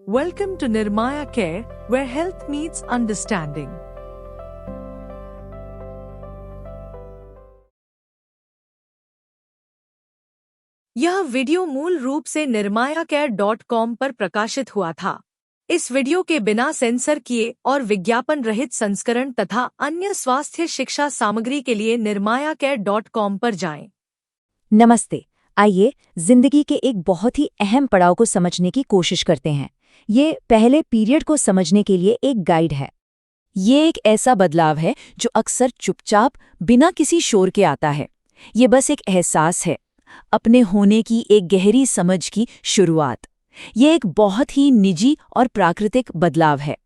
Welcome to Nirmaya Care, where health meets understanding. यह video मूल रूप से nirmayacare.com पर प्रकाशित हुआ था। इस वीडियो के बिना सेंसर किए और विज्ञापन रहित संस्करण तथा अन्य स्वास्थ्य शिक्षा सामग्री के लिए nirmayacare.com पर जाएं। नमस्ते। आइए जिंदगी के एक बहुत ही अहम पड़ाव को समझने की कोशिश करते हैं। ये पहले पीरियड को समझने के लिए एक गाइड है। ये एक ऐसा बदलाव है जो अक्सर चुपचाप बिना किसी शोर के आता है। ये बस एक एहसास है, अपने होने की एक गहरी समझ की शुरुआत। ये एक बहुत ही निजी और प्राकृतिक बदलाव है।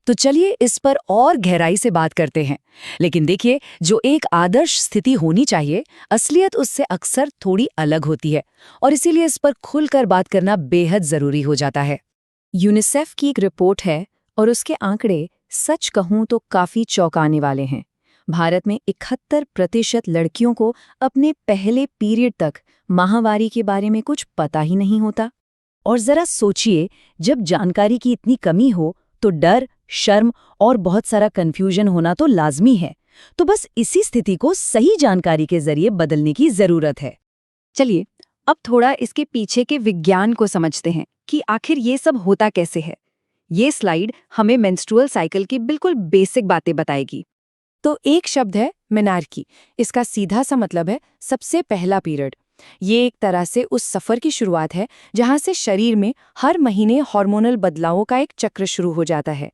तो चलिए इस पर और गहराई से बात करते हैं। लेकिन देखिए, जो एक आदर्श स्थिति होनी चाहिए, असलियत उससे अक्सर थोड़ी अलग होती है और इसीलिए इस पर खुलकर बात करना बेहद जरूरी हो जाता है। यूनिसेफ की एक रिपोर्ट है और उसके आंकड़े सच कहूं तो काफी चौंकाने वाले हैं। भारत में 71% लड़कियों को अपने पहले पीरियड तक माहवारी के बारे में कुछ पता ही नहीं होता। और जरा सोचिए, जब जानकारी की इतनी कमी हो तो डर, शर्म और बहुत सारा कंफ्यूजन होना तो लाजमी है। तो बस इसी स्थिति को सही जानकारी के जरिए बदलने की जरूरत है। चलिए अब थोड़ा इसके पीछे के विज्ञान को समझते हैं कि आखिर ये सब होता कैसे है। ये स्लाइड हमें मेंस्ट्रुअल साइकिल की बिल्कुल बेसिक बातें बताएगी। तो एक शब्द है मेनार्की। इसका सीधा सा मतलब है सबसे पहला पीरियड। ये एक तरह से उस सफर की शुरुआत है जहां से शरीर में हर महीने हार्मोनल बदलावों का एक चक्र शुरू हो जाता है।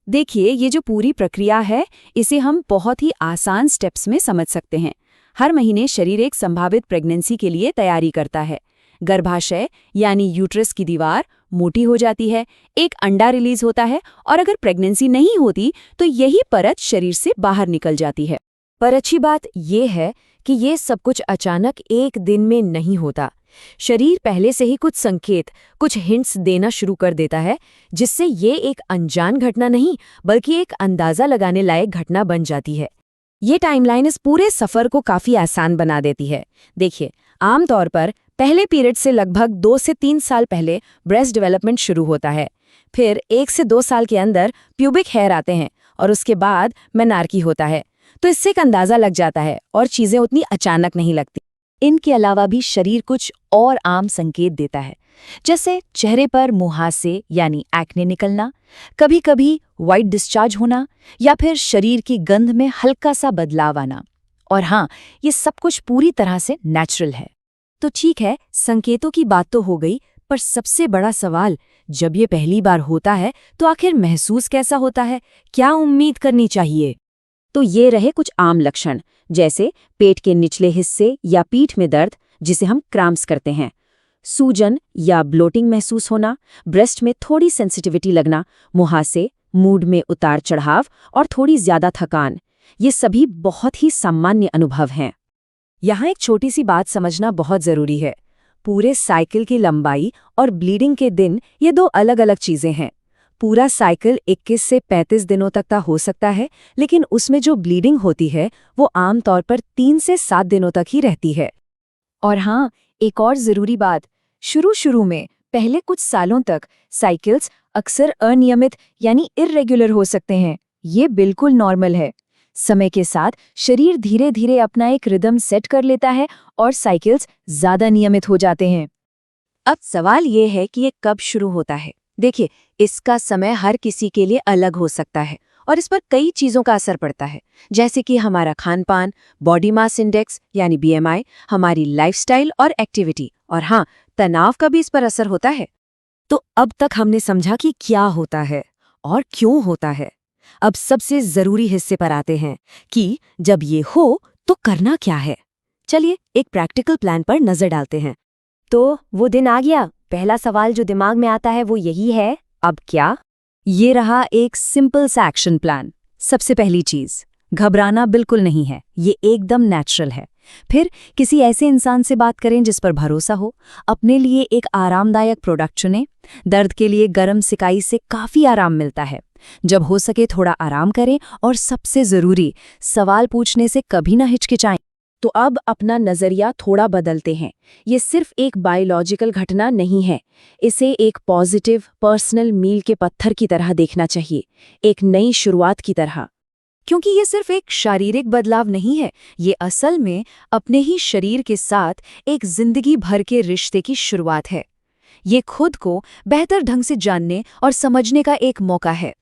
देखिए, ये जो पूरी प्रक्रिया है, इसे हम बहुत ही आसान स्टेप्स में समझ सकते हैं। हर महीने शरीर एक संभावित प्रेगनेंसी के लिए तैयारी करता है। गर्भाशय यानी यूट्रस की दीवार मोटी हो जाती है, एक अंडा रिलीज होता है और अगर प्रेगनेंसी नहीं होती तो यही परत शरीर से बाहर निकल जाती है। पर अच्छी बात ये है कि ये सब कुछ अचानक एक दिन में नहीं होता। शरीर पहले से ही कुछ संकेत, कुछ हिंट्स देना शुरू कर देता है, जिससे ये एक अनजान घटना नहीं बल्कि एक अंदाजा लगाने लायक घटना बन जाती है। ये टाइमलाइन इस पूरे सफर को काफी आसान बना देती है। देखिए, आमतौर पर पहले पीरियड से लगभग 2 से 3 साल पहले ब्रेस्ट डेवलपमेंट शुरू होता है। फिर 1 से 2 साल के अंदर प्यूबिक हेयर आते हैं और उसके बाद मेनार्की होता है। तो इससे एक अंदाजा लग जाता है और चीजें उतनी अचानक नहीं लगती। इनके अलावा भी शरीर कुछ और आम संकेत देता है, जैसे चेहरे पर मुहासे यानी एक्ने निकलना, कभी-कभी वाइट डिस्चार्ज होना या फिर शरीर की गंध में हल्का सा बदलाव आना। और हाँ, ये सब कुछ पूरी तरह से नेचुरल है। तो ठीक है, संकेतों की बात तो हो गई, पर सबसे बड़ा सवाल, जब ये पहली बार होता है तो आखिर महसूस कैसा होता है, क्या उम्मीद करनी चाहिए? तो ये रहे कुछ आम लक्षण, जैसे पेट के निचले हिस्से या पीठ में दर्द, जिसे हम क्रैम्प्स करते हैं, सूजन या ब्लोटिंग महसूस होना, ब्रेस्ट में थोड़ी सेंसिटिविटी लगना, मुहासे, मूड में उतार चढ़ाव और थोड़ी ज्यादा थकान। ये सभी बहुत ही सामान्य अनुभव हैं। यहाँ एक छोटी सी बात समझना बहुत जरूरी है। पूरे साइकिल की लंबाई और ब्लीडिंग के दिन ये दो अलग अलग चीजें हैं। पूरा साइकिल 21 से 35 दिनों तक का हो सकता है, लेकिन उसमें जो ब्लीडिंग होती है वो आमतौर पर 3 से 7 दिनों तक ही रहती है। और हाँ, एक और जरूरी बात, शुरू में पहले कुछ सालों तक साइकिल्स अक्सर अनियमित यानी इर्रेगुलर हो सकते हैं। ये बिल्कुल नॉर्मल है। समय के साथ शरीर धीरे धीरे अपना एक रिदम सेट कर लेता है और साइकिल्स ज्यादा नियमित हो जाते हैं। अब सवाल ये है कि ये कब शुरू होता है। देखिए, इसका समय हर किसी के लिए अलग हो सकता है और इस पर कई चीजों का असर पड़ता है, जैसे कि हमारा खान-पान, बॉडी मास इंडेक्स यानी BMI, हमारी लाइफस्टाइल और एक्टिविटी, और हाँ, तनाव का भी इस पर असर होता है। तो अब तक हमने समझा कि क्या होता है और क्यों होता है। अब सबसे जरूरी हिस्से पर आते हैं कि जब ये हो तो करना क्या है। चलिए एक प्रैक्टिकल प्लान पर नजर डालते हैं। तो वो दिन आ गया। पहला सवाल जो दिमाग में आता है वो यही है, अब क्या? ये रहा एक सिंपल सा एक्शन प्लान। सबसे पहली चीज, घबराना बिल्कुल नहीं है, ये एकदम नेचुरल है। फिर किसी ऐसे इंसान से बात करें जिस पर भरोसा हो। अपने लिए एक आरामदायक प्रोडक्ट चुनें। दर्द के लिए गर्म सिकाई से काफी आराम मिलता है। जब हो सके थोड़ा आराम करें और सबसे जरूरी, सवाल पूछने से कभी ना हिचकिचाएं। तो अब अपना नजरिया थोड़ा बदलते हैं। ये सिर्फ एक बायोलॉजिकल घटना नहीं है, इसे एक पॉजिटिव पर्सनल मील के पत्थर की तरह देखना चाहिए, एक नई शुरुआत की तरह। क्योंकि ये सिर्फ एक शारीरिक बदलाव नहीं है, ये असल में अपने ही शरीर के साथ एक जिंदगी भर के रिश्ते की शुरुआत है। ये खुद को बेहतर ढंग से जानने और समझने का एक मौका है।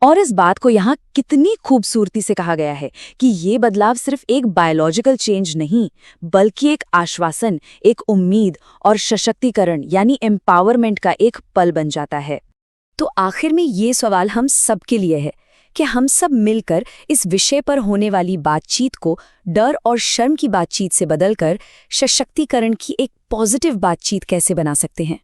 और इस बात को यहाँ कितनी खूबसूरती से कहा गया है कि ये बदलाव सिर्फ एक बायोलॉजिकल चेंज नहीं, बल्कि एक आश्वासन, एक उम्मीद और सशक्तिकरण यानी एम्पावरमेंट का एक पल बन जाता है। तो आखिर में ये सवाल हम सबके लिए है कि हम सब मिलकर इस विषय पर होने वाली बातचीत को डर और शर्म की बातचीत से बदलकर सशक्तिकरण की एक पॉजिटिव बातचीत कैसे बना सकते हैं।